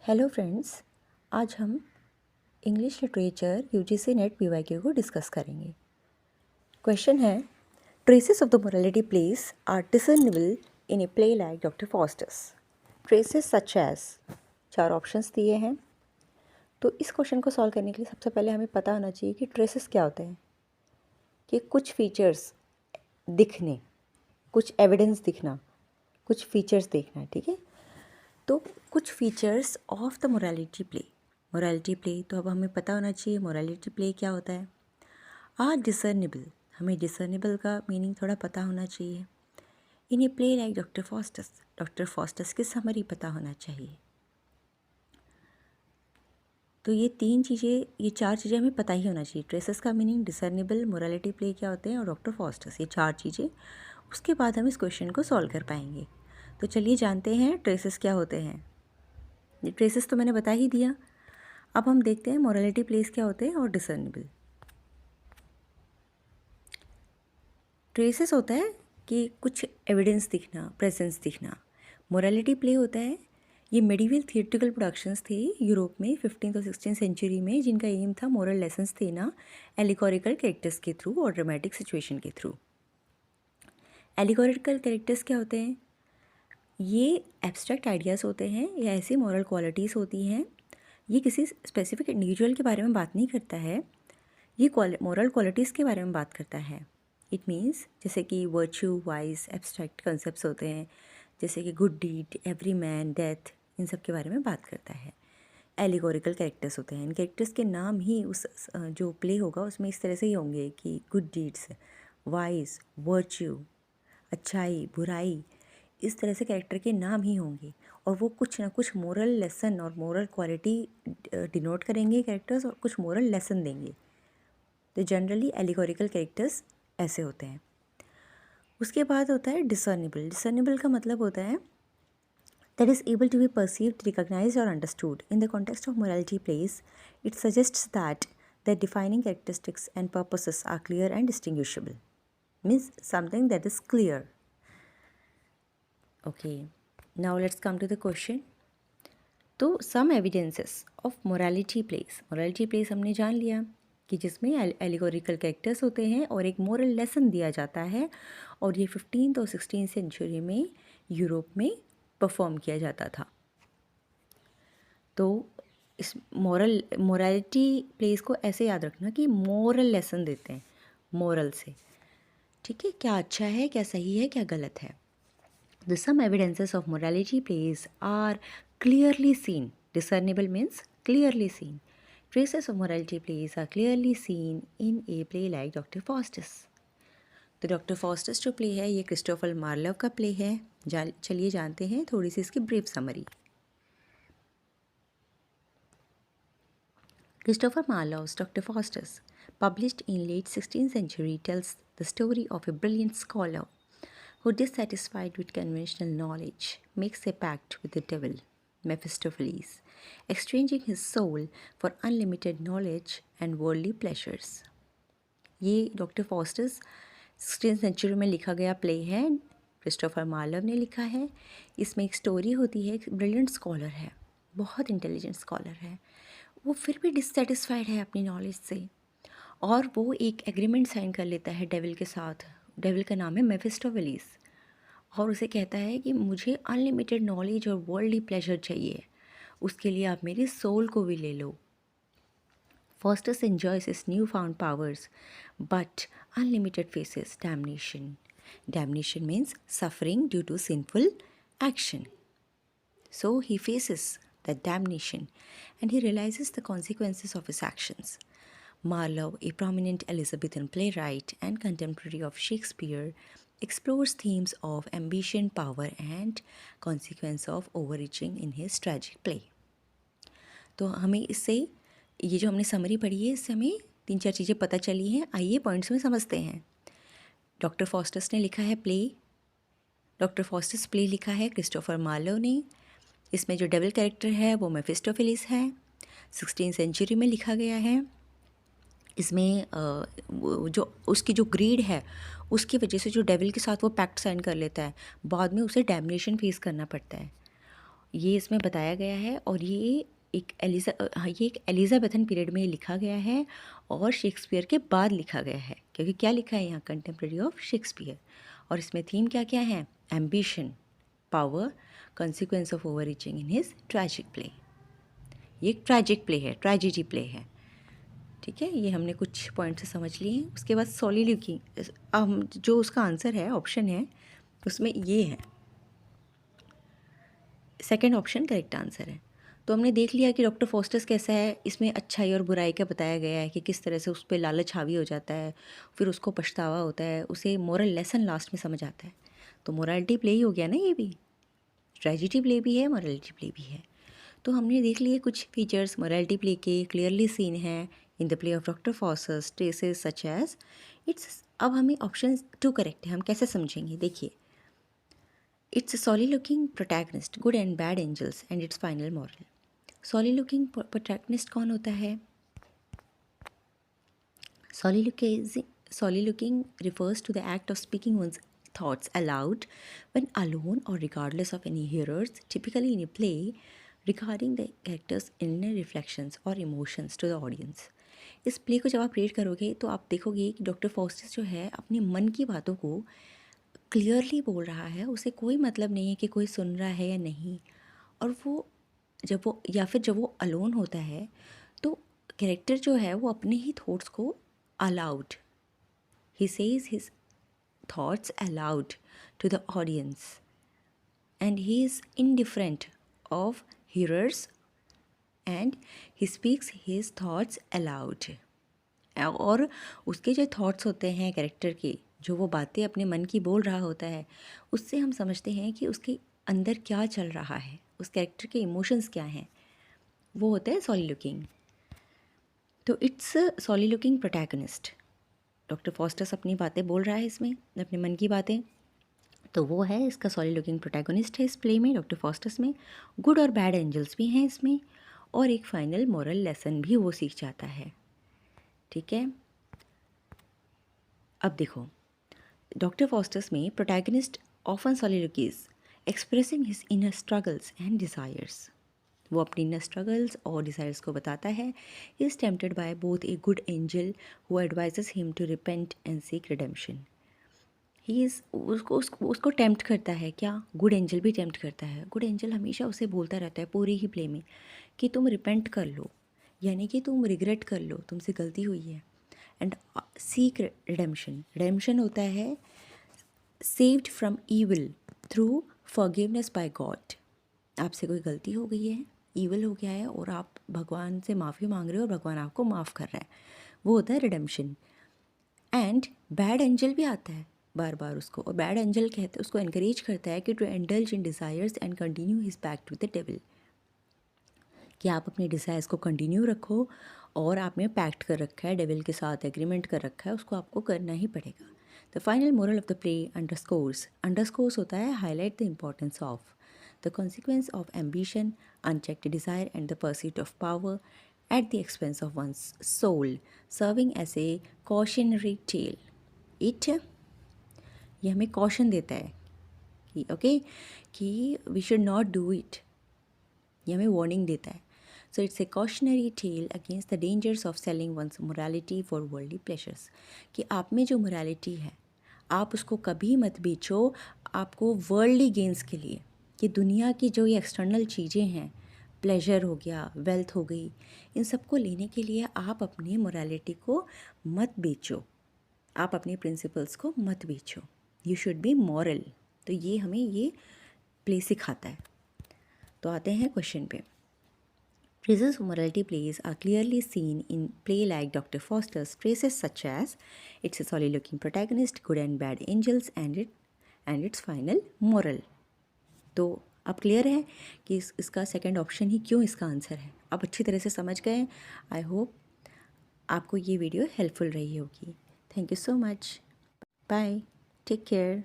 Hello friends, आज हम English literature UGC NET PYQ को डिस्कस करेंगे। क्वेश्चन है, traces of the morality plays are discernible in a play like doctor Faustus. Traces such as, चार options दिए हैं। तो इस क्वेश्चन को सॉल्व करने के लिए सबसे पहले हमें पता होना चाहिए कि ट्रेसेस क्या होते हैं। कि कुछ फीचर्स दिखने, कुछ एविडेंस दिखना, कुछ फीचर्स देखना, ठीक है। तो कुछ features of the morality play तो अब हमें पता होना चाहिए मोरालिटी प्ले क्या होता है। आर डिसर्नेबल, हमें डिसर्नेबल का मीनिंग थोड़ा पता होना चाहिए। इन a play like doctor fosters की समरी पता होना चाहिए। तो ये चार चीज़ें हमें पता ही होना चाहिए। ट्रेसेस का मीनिंग, डिसर्नेबल, मोरालिटी प्ले क्या होते हैं और डॉक्टर फॉस्टर्स, ये चार चीज़ें। उसके बाद हम इस क्वेश्चन को सॉल्व कर पाएंगे। तो चलिए जानते हैं ट्रेसेस क्या होते हैं। ये ट्रेसेस तो मैंने बता ही दिया। अब हम देखते हैं मोरालिटी प्लेस क्या होते हैं और डिसर्नेबल। ट्रेसेस होता है कि कुछ एविडेंस दिखना, प्रेजेंस दिखना। मोरालिटी प्ले होता है, ये मेडिवल थिएट्रिकल प्रोडक्शंस थे यूरोप में 15th और 16th सेंचुरी में, जिनका एम था मोरल लेसन्स देना एलिगोरिकल कैरेक्टर्स के थ्रू और ड्रामेटिक सिचुएशन के थ्रू। एलिगोरिकल कैरेक्टर्स क्या होते हैं? ये एब्स्ट्रैक्ट आइडियाज़ होते हैं या ऐसी मॉरल क्वालिटीज़ होती हैं। ये किसी स्पेसिफिक इंडिविजुअल के बारे में बात नहीं करता है, ये मॉरल क्वालिटीज़ के बारे में बात करता है। इट मीन्स जैसे कि वर्च्यू, वाइज, एब्स्ट्रैक्ट कंसेप्ट्स होते हैं, जैसे कि good deed, every man, death, इन सब के बारे में बात करता है। एलिगोरिकल कैरेक्टर्स होते हैं, इन कैरेक्टर्स के नाम ही उस जो प्ले होगा उसमें इस तरह से ही होंगे कि गुड डीड्स, वाइज, वर्च्यू, अच्छाई, बुराई, इस तरह से कैरेक्टर के नाम ही होंगे और वो कुछ ना कुछ मोरल लेसन और मोरल क्वालिटी डिनोट करेंगे कैरेक्टर्स और कुछ मोरल लेसन देंगे। तो जनरली एलिगोरिकल कैरेक्टर्स ऐसे होते हैं। उसके बाद होता है डिसर्नेबल। डिसर्नेबल का मतलब होता है that is able to be perceived, recognized or understood. In the context of morality plays, it suggests that the defining characteristics and purposes are clear and distinguishable. Means something that is clear. Okay, now let's come to the question. तो some evidences of morality plays हमने जान लिया कि जिसमें allegorical characters होते हैं और एक मोरल लेसन दिया जाता है, और ये 15th और 16th सेंचुरी में यूरोप में परफॉर्म किया जाता था। तो इस मोरालिटी प्लेस को ऐसे याद रखना कि मोरल लेसन देते हैं, मोरल से, ठीक है, क्या अच्छा है, क्या सही है, क्या गलत है। The some evidences of morality plays are clearly seen. Discernible means clearly seen. Traces of morality plays are clearly seen in a play like Dr. Faustus. तो डॉक्टर फॉस्टस जो प्ले है ये क्रिस्टोफर मार्लोव का play है। चलिए जानते हैं थोड़ी सी इसकी brief summary. Christopher Marlowe's Dr. Faustus, published in late 16th century, tells the story of a brilliant scholar who, dissatisfied with conventional knowledge, makes a pact with the devil, Mephistopheles, exchanging his soul for unlimited knowledge and worldly pleasures. ये doctor Faustus 16th century में लिखा गया play है, Christopher Marlowe ने लिखा है। इसमें एक स्टोरी होती है, एक ब्रिलियंट स्कॉलर है, बहुत इंटेलिजेंट स्कॉलर है, वो फिर भी डिससेटिस्फाइड है अपनी नॉलेज से, और वो एक एग्रीमेंट साइन कर लेता है डेविल के साथ। डेविल का नाम है मेफिस्टोफेलिस, और उसे कहता है कि मुझे अनलिमिटेड नॉलेज और वर्ल्डली प्लेजर चाहिए, उसके लिए आप मेरी सोल को भी ले लो। Faustus enjoys his newfound powers, but unlimited faces damnation. Damnation means suffering due to sinful action. So he faces that damnation and he realizes the consequences of his actions. Marlowe, a prominent Elizabethan playwright and contemporary of Shakespeare, explores themes of ambition, power, and consequence of overreaching in his tragic play. तो हमें इससे, ये जो हमने summary पढ़ी है, इससे हमें 3-4 चीज़ें पता चली हैं। आइए पॉइंट्स में समझते हैं। डॉक्टर फॉस्टस ने लिखा है प्ले, डॉक्टर फॉस्टस प्ले लिखा है क्रिस्टोफर मार्लोव ने। इसमें जो डेविल कैरेक्टर है वो मेफिस्टोफेलिस है, 16th सेंचुरी में लिखा गया है। इसमें जो उसकी जो ग्रीड है उसकी वजह से जो डेविल के साथ वो पैक्ट साइन कर लेता है, बाद में उसे डैमनेशन फेस करना पड़ता है। ये इसमें बताया गया है और ये एक एलिज़ाबेथन पीरियड में लिखा गया है और शेक्सपियर के बाद लिखा गया है, क्योंकि क्या लिखा है यहाँ, कंटेम्प्रेरी ऑफ शेक्सपियर। और इसमें थीम क्या क्या है, ambition, power, consequence of over reaching in his tragic play. ये एक ट्रैजिक प्ले है, ट्रैजेडी प्ले है। ठीक है, ये हमने कुछ पॉइंट से समझ लिए हैं। उसके बाद सॉलिलोक्वी, जो उसका आंसर है, ऑप्शन है, उसमें ये है, सेकंड ऑप्शन करेक्ट आंसर है। तो हमने देख लिया कि डॉक्टर फॉस्टर्स कैसा है, इसमें अच्छाई और बुराई का बताया गया है कि किस तरह से उस पर लालच हावी हो जाता है, फिर उसको पछतावा होता है, उसे मोरल लेसन लास्ट में समझ आता है। तो मोरालिटी प्ले ही हो गया ना, ये भी ट्रेजिडी प्ले भी है, मोरालिटी प्ले भी है। तो हमने देख लिए कुछ फीचर्स मोरालिटी प्ले के, क्लियरली सीन है in the play of doctor Faustus, traces such as its. अब हमें ऑप्शन 2 करेक्ट है, हम कैसे समझेंगे, देखिए, it's soliloquizing protagonist, good and bad angels and it's final moral. Soliloquizing protagonist कौन होता है? Soliloquy refers to the act of speaking one's thoughts aloud when alone or regardless of any hearers, typically in a play, regarding the character's inner reflections or emotions to the audience. इस play को जब आप read करोगे तो आप देखोगे कि doctor Faustus जो है अपने मन की बातों को क्लियरली बोल रहा है, उसे कोई मतलब नहीं है कि कोई सुन रहा है या नहीं। और जब वो अलोन होता है तो कैरेक्टर जो है वो अपने ही थॉट्स को aloud. He says his thoughts aloud to the audience and he is indifferent of hearers and he speaks his thoughts aloud. और उसके जो थॉट्स होते हैं कैरेक्टर के, जो वो बातें अपने मन की बोल रहा होता है, उससे हम समझते हैं कि उसके अंदर क्या चल रहा है, उस कैरेक्टर के इमोशंस क्या हैं। वो होता है सॉलिलोक्विंग। तो it's soliloquizing protagonist, doctor fosters अपनी बातें बोल रहा है इसमें, अपने मन की बातें, तो वो है इसका सॉलिलोक्विंग प्रोटैगनिस्ट है इस प्ले में, डॉक्टर फॉस्टर्स में। गुड और बैड एंजल्स भी हैं इसमें और एक फाइनल मॉरल लेसन भी वो सीख जाता है। ठीक है, अब देखो, डॉक्टर फॉस्टर्स में protagonist often soliloquies expressing his inner struggles and desires. वो अपनी इनर स्ट्रगल्स और डिज़ायर्स को बताता है। He is tempted by both a good angel who advises him to repent and seek redemption. He is उसको tempt करता है, क्या, गुड एंजल भी टेम्प्ट करता है। गुड एंजल हमेशा उसे बोलता रहता है पूरी ही प्ले में कि तुम रिपेंट कर लो, यानी कि तुम रिग्रेट कर लो, तुमसे गलती हुई है, एंड सीक रिडेम्पशन। रिडेम्पशन होता है saved from evil through forgiveness by God. आपसे कोई गलती हो गई है, ईविल हो गया है और आप भगवान से माफ़ी मांग रहे हो और भगवान आपको माफ़ कर रहा है, वो होता है रिडेम्पशन। एंड बैड एंजल भी आता है बार बार उसको, और बैड एंजल कहते उसको एनकरेज करता है कि to indulge in desires and continue his pact with the devil, कि आप अपने डिज़ायर्स को कंटिन्यू रखो और आपने पैक्ट कर रखा है डेविल के साथ, एग्रीमेंट कर रखा है, उसको आपको करना ही पड़ेगा। The final moral of the play underscores होता है highlight the importance of the consequence of ambition, unchecked desire, and the pursuit of power at the expense of one's soul, serving as a cautionary tale. ये हमें caution देता है कि कि we should not do it, ये हमें warning देता है। So it's a cautionary tale against the dangers of selling one's morality for worldly pleasures, कि आप में जो मोरालिटी है आप उसको कभी मत बेचो आपको वर्ल्डली गेंस के लिए, कि दुनिया की जो ये एक्सटर्नल चीज़ें हैं, प्लेजर हो गया, वेल्थ हो गई, इन सबको लेने के लिए आप अपनी मोरालिटी को मत बेचो, आप अपने प्रिंसिपल्स को मत बेचो, यू शुड बी मॉरल। तो ये हमें ये प्ले सिखाता है। तो आते हैं क्वेश्चन पे। Traces of morality plays are clearly seen in play like Dr. Foster's traces such as it's a solid-looking protagonist, good and bad angels, and its final moral. तो अब क्लियर है कि इसका सेकंड ऑप्शन ही क्यों इसका answer है, आप अच्छी तरह से समझ गए। आई होप आपको ये वीडियो हेल्पफुल रही होगी। Thank you so much, bye, take care.